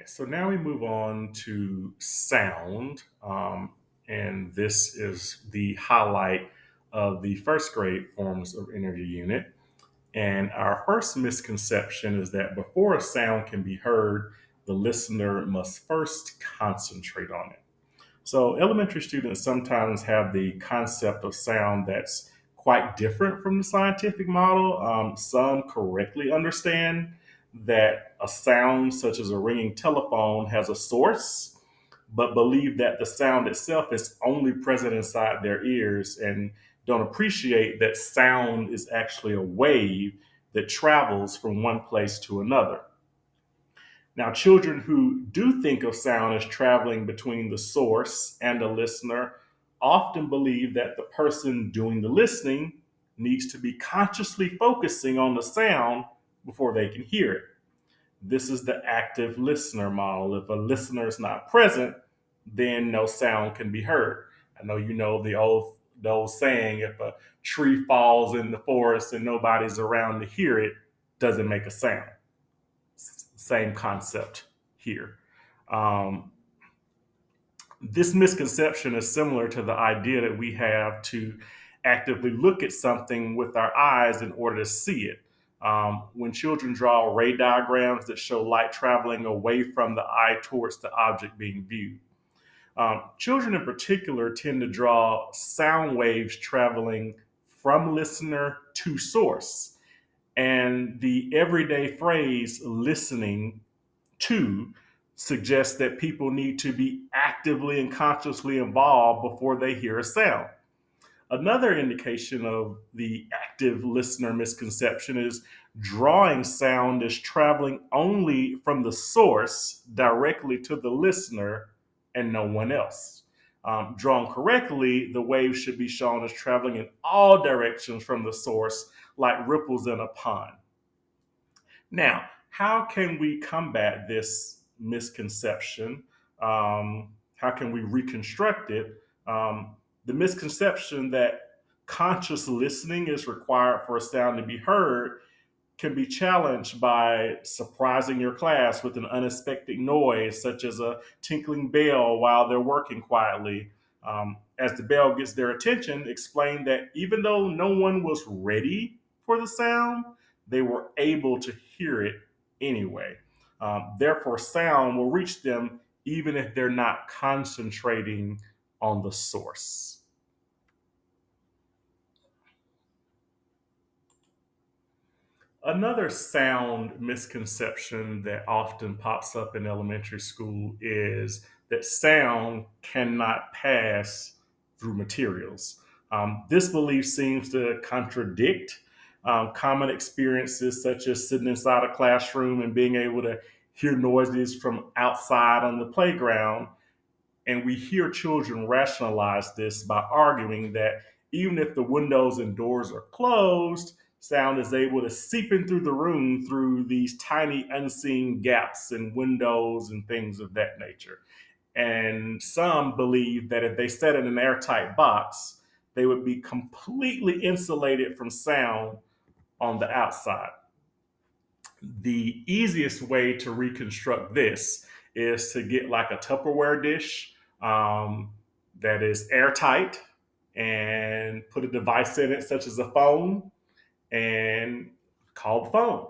So now we move on to sound, and this is the highlight of the first grade forms of energy unit. And our first misconception is that before a sound can be heard, the listener must first concentrate on it. So, elementary students sometimes have the concept of sound that's quite different from the scientific model. Some correctly understand that a sound, such as a ringing telephone, has a source, but believe that the sound itself is only present inside their ears and don't appreciate that sound is actually a wave that travels from one place to another. Now, children who do think of sound as traveling between the source and the listener often believe that the person doing the listening needs to be consciously focusing on the sound before they can hear it. This is the active listener model. If a listener is not present, then no sound can be heard. I know you know the old saying, if a tree falls in the forest and nobody's around to hear it, doesn't make a sound. Same concept here. Um, this misconception is similar to the idea that we have to actively look at something with our eyes in order to see it. When children draw ray diagrams that show light traveling away from the eye towards the object being viewed, children in particular tend to draw sound waves traveling from listener to source. And the everyday phrase listening to suggests that people need to be actively and consciously involved before they hear a sound. Another indication of the active listener misconception is drawing sound as traveling only from the source directly to the listener and no one else. Drawn correctly, the wave should be shown as traveling in all directions from the source, like ripples in a pond. Now, how can we combat this misconception? How can we reconstruct it? The misconception that conscious listening is required for a sound to be heard can be challenged by surprising your class with an unexpected noise, such as a tinkling bell while they're working quietly. As the bell gets their attention, explain that even though no one was ready for the sound, they were able to hear it anyway. Therefore, sound will reach them even if they're not concentrating on the source. Another sound misconception that often pops up in elementary school is that sound cannot pass through materials. This belief seems to contradict common experiences such as sitting inside a classroom and being able to hear noises from outside on the playground. And we hear children rationalize this by arguing that even if the windows and doors are closed, sound is able to seep in through the room through these tiny unseen gaps in windows and things of that nature. And some believe that if they set in an airtight box, they would be completely insulated from sound on the outside. The easiest way to reconstruct this is to get like a Tupperware dish that is airtight and put a device in it, such as a phone, and call the phone.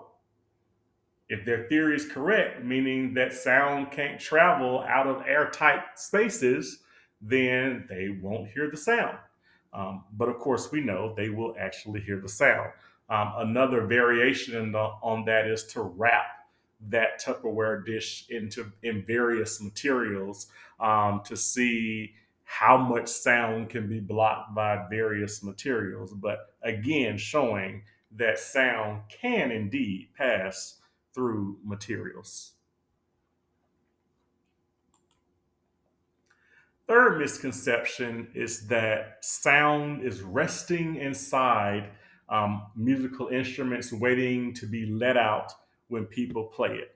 If their theory is correct, meaning that sound can't travel out of airtight spaces, then they won't hear the sound. But of course, we know they will actually hear the sound. Another variation on that is to wrap that Tupperware dish in various materials to see how much sound can be blocked by various materials. But again, showing that sound can indeed pass through materials. Third misconception is that sound is resting inside musical instruments waiting to be let out when people play it.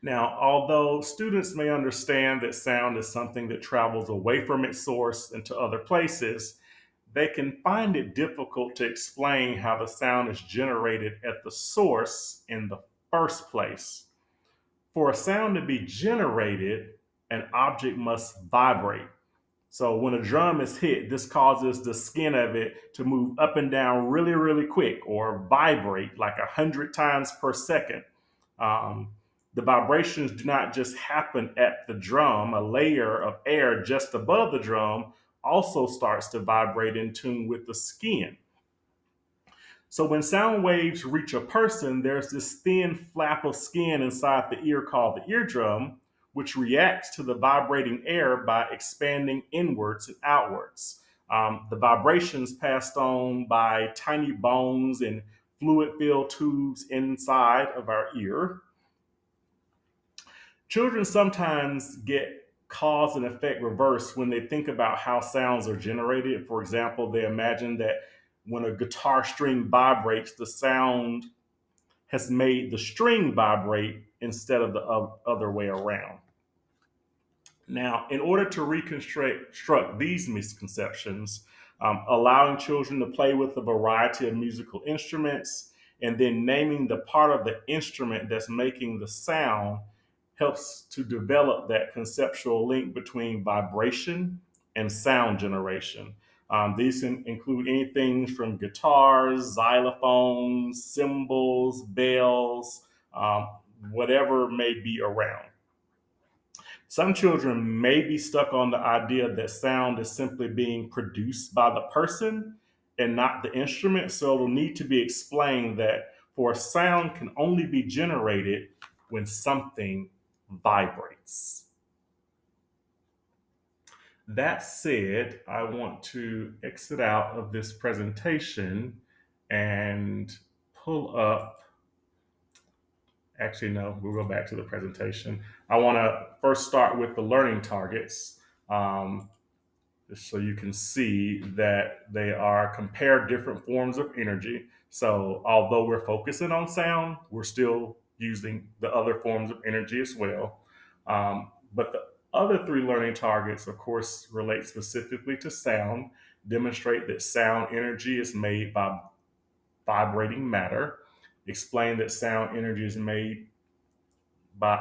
Now, although students may understand that sound is something that travels away from its source into other places, they can find it difficult to explain how the sound is generated at the source in the first place. For a sound to be generated, an object must vibrate. So when a drum is hit, this causes the skin of it to move up and down really, really quick or vibrate like 100 times per second. Um, the vibrations do not just happen at the drum. A layer of air just above the drum also starts to vibrate in tune with the skin. So when sound waves reach a person, there's this thin flap of skin inside the ear called the eardrum, which reacts to the vibrating air by expanding inwards and outwards. The vibrations passed on by tiny bones and fluid filled tubes inside of our ear. Children sometimes get cause and effect reversed when they think about how sounds are generated. For example, they imagine that when a guitar string vibrates, the sound has made the string vibrate instead of the other way around. Now, in order to reconstruct these misconceptions, allowing children to play with a variety of musical instruments and then naming the part of the instrument that's making the sound helps to develop that conceptual link between vibration and sound generation. These include anything from guitars, xylophones, cymbals, bells, whatever may be around. Some children may be stuck on the idea that sound is simply being produced by the person and not the instrument. So it'll need to be explained that for a sound can only be generated when something vibrates. That said, I want to exit out of this presentation and pull up. Actually, no, we'll go back to the presentation. I want to first start with the learning targets. Um, so you can see that they are compare different forms of energy. So although we're focusing on sound, we're still using the other forms of energy as well. But the other three learning targets, of course, relate specifically to sound, demonstrate that sound energy is made by vibrating matter, explain that sound energy is made by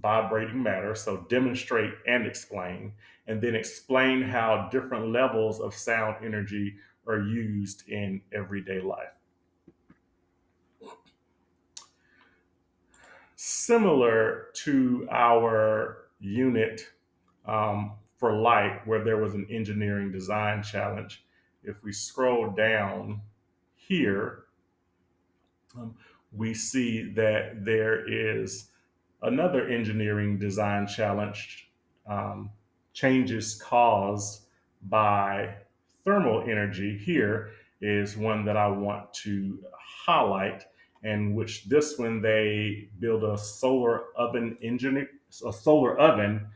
vibrating matter, so demonstrate and explain, and then explain how different levels of sound energy are used in everyday life. Similar to our unit for light, where there was an engineering design challenge, if we scroll down here, um, we see that there is another engineering design challenge, um, changes caused by thermal energy. Here is one that I want to highlight, in which this one they build a solar oven engine, a solar oven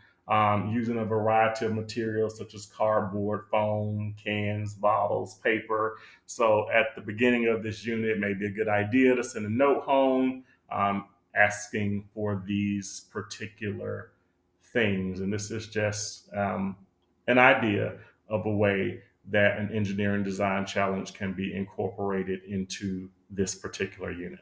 using a variety of materials such as cardboard, foam, cans, bottles, paper. So at the beginning of this unit, it may be a good idea to send a note home asking for these particular things. And this is just an idea of a way that an engineering design challenge can be incorporated into this particular unit.